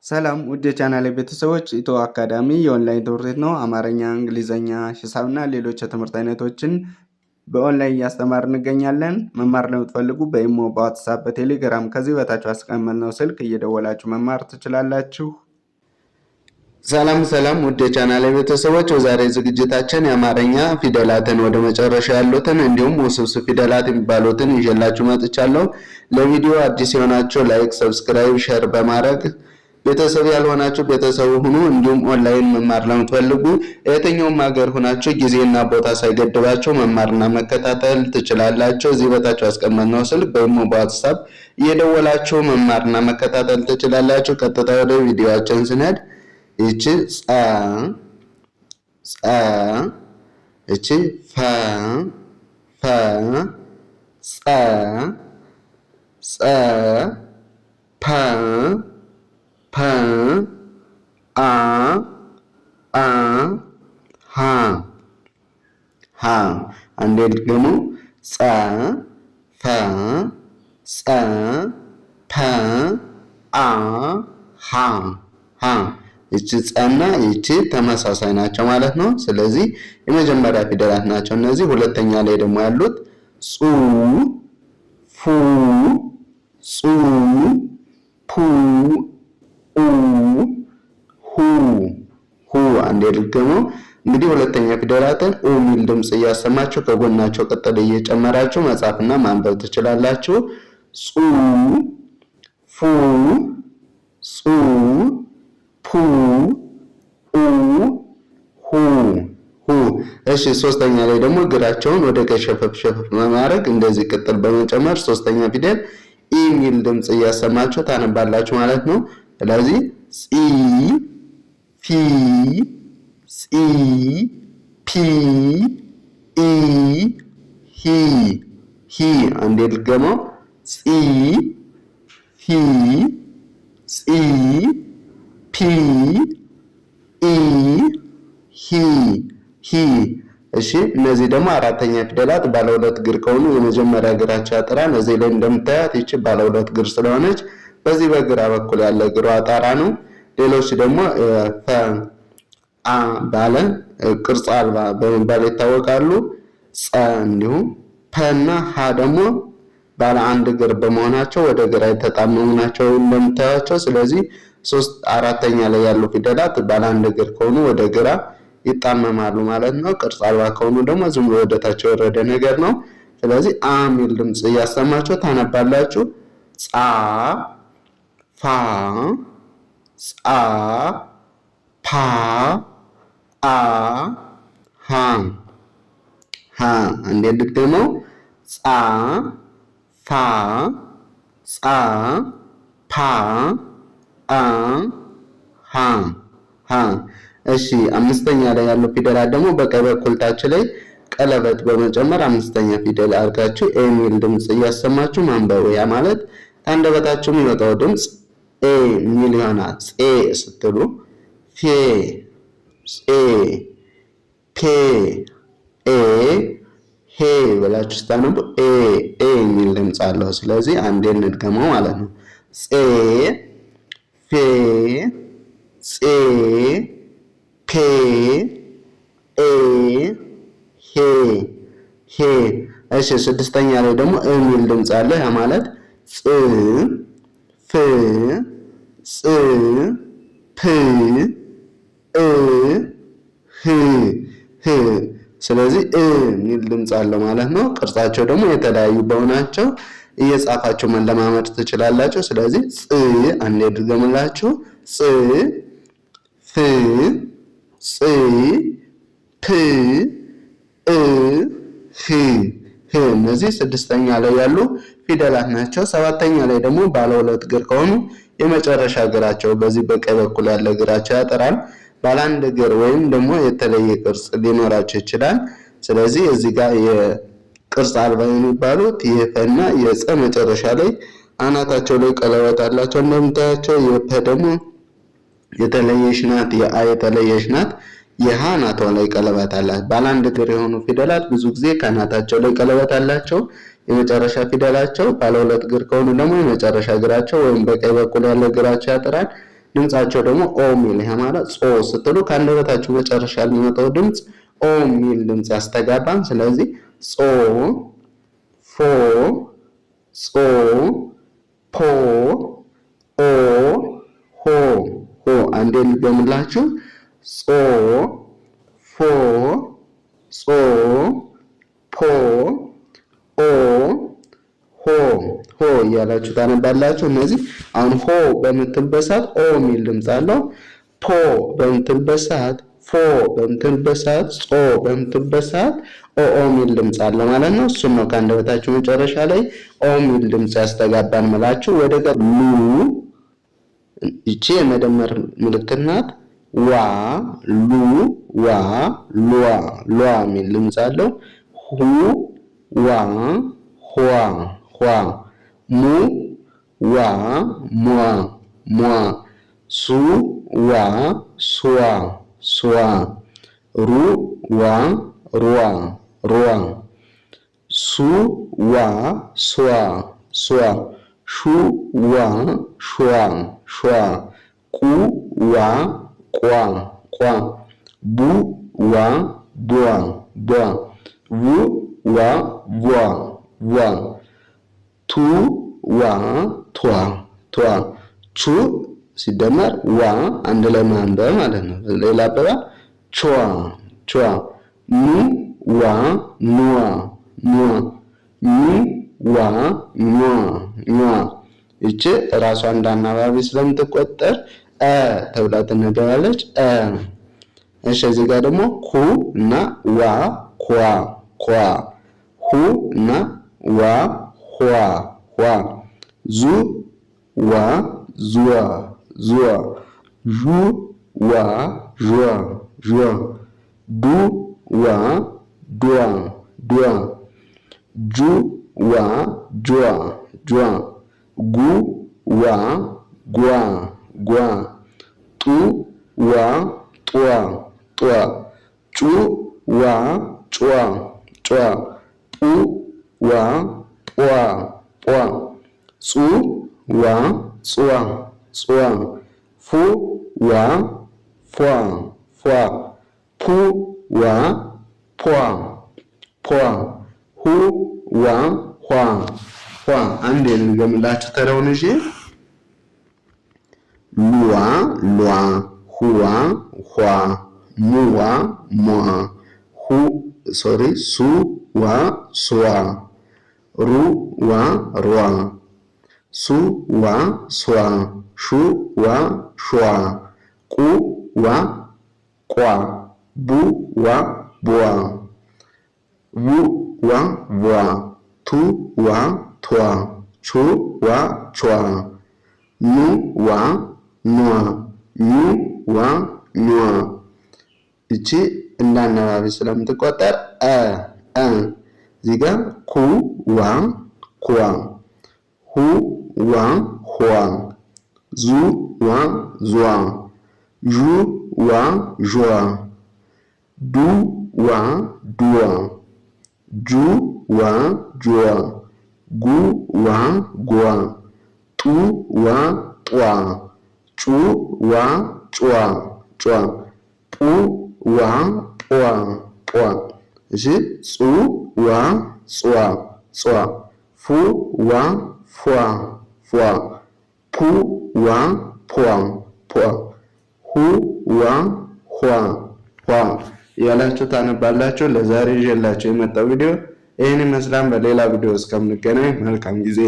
ሰላም ውድ የቻናሌ ቤተሰቦች፣ ኢትዮ አካዳሚ የኦንላይን ትምህርት ቤት ነው። አማርኛ፣ እንግሊዘኛ፣ ሂሳብና ሌሎች የትምህርት አይነቶችን በኦንላይን እያስተማር እንገኛለን። መማር ለምትፈልጉ በኢሞ፣ በዋትሳፕ፣ በቴሌግራም ከዚህ በታች አስቀመጥነው ስልክ እየደወላችሁ መማር ትችላላችሁ። ሰላም ውድ የቻናሌ ቤተሰቦች፣ በዛሬ ዝግጅታችን የአማርኛ ፊደላትን ወደ መጨረሻ ያሉትን እንዲሁም ውስብስብ ፊደላት የሚባሉትን ይዤላችሁ መጥቻለሁ። ለቪዲዮ አዲስ የሆናችሁ ላይክ፣ ሰብስክራይብ፣ ሼር በማድረግ ቤተሰብ ያልሆናችሁ ቤተሰብ ሁኑ። እንዲሁም ኦንላይን መማር ለምትፈልጉ የትኛውም ሀገር ሆናችሁ ጊዜና ቦታ ሳይገድባችሁ መማርና መከታተል ትችላላችሁ። እዚህ በታች አስቀመጥነው ስልክ በኢሞ በዋትስአፕ እየደወላችሁ መማርና መከታተል ትችላላችሁ። ቀጥታ ወደ ቪዲዮአችን ስንሄድ ይቺ ጸ፣ ይቺ ፈ፣ ጸ፣ ፐ፣ አ፣ ሀ። አንዴ ድገሙ። ጸ፣ ፈ፣ ጸ፣ ፐ፣ አ፣ ሀ። ይቺ ጸና ይቺ ተመሳሳይ ናቸው ማለት ነው። ስለዚህ የመጀመሪያ ፊደላት ናቸው እነዚህ። ሁለተኛ ላይ ደግሞ ያሉት ጹ፣ ፉ፣ ጹ፣ ፑ፣ ሁ። አንዴ ድገመው። እንግዲህ ሁለተኛ ፊደላትን ኡ ሚል ድምጽ እያሰማችሁ ከጎናቸው ቅጥል እየጨመራችሁ መጻፍና ማንበብ ትችላላችሁ። ጹ፣ ፉ፣ ጹ፣ ፑ፣ ኡ፣ ሁ። እሺ፣ ሶስተኛ ላይ ደግሞ እግራቸውን ወደ ቀኝ ሸፈፍ በማድረግ እንደዚህ ቅጥል በመጨመር ሶስተኛ ፊደል ኢ ሚል ድምጽ እያሰማችሁ ታነባላችሁ ማለት ነው። ስለዚህ ጺ፣ ፊ፣ ጺ፣ ፒ፣ ኢ፣ ሂ። አንዴ ድገመው። ጺ፣ ፊ፣ ጺ፣ ፒ፣ ኢ፣ ሂ። እሺ፣ እነዚህ ደግሞ አራተኛ ፊደላት ባለ ሁለት እግር ከሆኑ የመጀመሪያ እግራቸው ያጠራል። እዚህ ላይ እንደምታያት ይቺ ባለ ሁለት እግር ስለሆነች በዚህ በግራ በኩል ያለ እግሯ አጣራ ነው። ሌሎች ደግሞ ፈ፣ አ ባለ ቅርጽ አልባ በመባል ይታወቃሉ። ጸ እንዲሁም ፐ እና ሀ ደግሞ ባለ አንድ እግር በመሆናቸው ወደ ግራ የተጣመሙ ናቸው እንደምታያቸው። ስለዚህ አራተኛ ላይ ያሉ ፊደላት ባለ አንድ እግር ከሆኑ ወደ ግራ ይጣመማሉ ማለት ነው። ቅርጽ አልባ ከሆኑ ደግሞ ዝም ብሎ ወደታች የወረደ ነገር ነው። ስለዚህ አ ሚል ድምጽ እያሰማችሁ ታነባላችሁ። ጻ፣ ፋ፣ ጻ፣ ፓ፣ አ፣ ሀ። አንዴ ድገመው። ጻ፣ ፋ፣ ጻ፣ ፓ፣ አ፣ ሀ። እሺ፣ አምስተኛ ላይ ያለው ፊደላት ደግሞ በቀኝ በኩል ታች ላይ ቀለበት በመጨመር አምስተኛ ፊደል አድርጋችሁ ኤ ሚል ድምጽ እያሰማችሁ ማንበብ። ያ ማለት ከአንደበታችሁ የሚወጣው ድምጽ ኤ ሚል ይሆናል። ጼ ስትሉ ፌ፣ ጼ፣ ፔ፣ ኤ፣ ሄ ብላችሁ ስታነቡ ኤ የሚል ድምጽ አለው። ስለዚህ አንዴ እንድገመው ማለት ነው። ጼ፣ ፌ፣ ጼ፣ ፔ፣ ኤ፣ ሄ። እሺ፣ ስድስተኛ ላይ ደግሞ የሚል ድምጽ አለ። ያ ማለት ጽ፣ ፍ፣ ጽ፣ ፕ፣ እ፣ ህ። ስለዚህ የሚል ድምጽ አለው ማለት ነው። ቅርጻቸው ደግሞ የተለያዩ በሆናቸው እየጻፋችሁ መለማመድ ትችላላችሁ። ስለዚህ ጽ፣ አንዴ ድገምላችሁ። ጽ፣ ፍ፣ ጽ፣ ፕ፣ እ፣ ህ። እነዚህ ስድስተኛ ላይ ያሉ ፊደላት ናቸው። ሰባተኛ ላይ ደግሞ ባለ ሁለት እግር ከሆኑ የመጨረሻ እግራቸው በዚህ በቀኝ በኩል ያለ እግራቸው ያጠራል። ባለ አንድ እግር ወይም ደግሞ የተለየ ቅርጽ ሊኖራቸው ይችላል። ስለዚህ እዚህ ጋር የቅርጽ አልባ የሚባሉት የፈና የጸ መጨረሻ ላይ አናታቸው ላይ ቀለበት አላቸው እንደምታያቸው። የፐ ደግሞ የተለየች ናት። የአ የተለየች ናት። የሃ አናቷ ላይ ቀለበት አላት። ባለ አንድ እግር የሆኑ ፊደላት ብዙ ጊዜ ከአናታቸው ላይ ቀለበት አላቸው። የመጨረሻ ፊደላቸው ባለ ሁለት እግር ከሆኑ ደግሞ የመጨረሻ እግራቸው ወይም በቀኝ በኩል ያለ እግራቸው ያጠራል። ድምጻቸው ደግሞ ኦ ሚል ይሄ ማለት ጾ ስትሉ ከአንደበታችሁ መጨረሻ የሚመጣው ድምጽ ኦ ሚል ድምጽ ያስተጋባን። ስለዚህ ጾ ፎ ጾ ፖ ኦ ሆ ሆ። አንዴ ልገምላችሁ ጾ ፎ ጾ ፖ ኦ ሆ ሆ እያላችሁ ታነባላችሁ። እነዚህ አሁን ሆ በምትልበት ሰዓት ኦ የሚል ድምፅ አለው። ፖ በምትልበት ሰዓት፣ ፎ በምትልበት ሰዓት፣ ጾ በምትልበት ሰዓት ኦ የሚል ድምፅ አለ ማለት ነው። እሱን ነው ከአንደበታችሁ መጨረሻ ላይ ኦ የሚል ድምፅ ያስተጋባን ምላችሁ። ወደ ሉ ይቺ የመደመር ምልክት ናት። ዋ ሉ ዋ ሏ ሏ የሚል ድምፅ አለው። ሁ ዋ ኋ ኋ ሙ ዋ ሟ ሟ ሱ ዋ ሷ ሷ ሩ ዋ ሯ ሯ ሱ ዋ ሷ ሷ ሹ ዋ ሿ ሿ ቁ ዋ ቋ ቋ ቡ ዋ ቧ ቧ ው ዋ ቧ ቧ ቱ ዋ ቷ ቷ ቹ ሲደመር ዋ አንድ ላይ ማንበብ ማለት ነው። ሌላ አበባ ቿ ቿ ኑ ዋ ኗ ኗ ኑ ዋ ኗ ኗ። ይቺ ራሷ እንደ አናባቢ ስለምትቆጠር ተብላ ትነበባለች። እሺ እዚህ ጋር ደግሞ ኩ እና ዋ ኳ ኳ ሁ እና ዋ ኋ ኋ ዙ ዋ ዙዋ ዙዋ ዡ ዋ ዥዋ ዥዋ ዱ ዋ ዷ ዷ ጁ ዋ ጇ ጇ ጉ ዋ ጓ ጓ ጡ ዋ ጧ ጧ ጩ ዋ ጯ ጯ ጡ ዋ ጧ ጧ ጹ ዋ ጽዋ ጽዋ ፉ ዋ ፏ ፏ ፑ ዋ ፖ ፖ ሁ ዋ ኋ ኋ። አንድ የልገምላችሁ ተረውን እሺ። ሉዋ ሏ ሁዋ ኋ ሙዋ ሟ ሱ ዋ ሷ ሩ ዋ ሯ ሱ ዋ ሷ ሹ ዋ ሿ ቁ ዋ ቋ ቡ ዋ ቧ ው ዋ ቧ ቱ ዋ ቷ ቹ ዋ ቿ ኑ ዋ ኗ ኙ ዋ ኟ። እቺ እንደ አናባቢ ስለምትቆጠር እዚህ ጋር ኩ ዋ ኳ ሁ ዋ ኋ ዙ ዋ ዟ ዡ ዋ ዧ ዱ ዋ ዱዋ ጁ ዋ ጁዋ ጉ ዋ ጓ ጡ ዋ ጧ ጩ ዋ ጯ ጯ ጡ ዋ ጧ ጧ። እሺ ጹ ዋ ጿ ጿ ፉ ዋ ፏ ፏ ፑ ዋ ፖ ፖ ሁ ዋ ኋ ኋ ያላችሁ ታነባላችሁ። ለዛሬ ይዤላችሁ የመጣው ቪዲዮ ይህን ይመስላል። በሌላ ቪዲዮ እስከምንገናኝ መልካም ጊዜ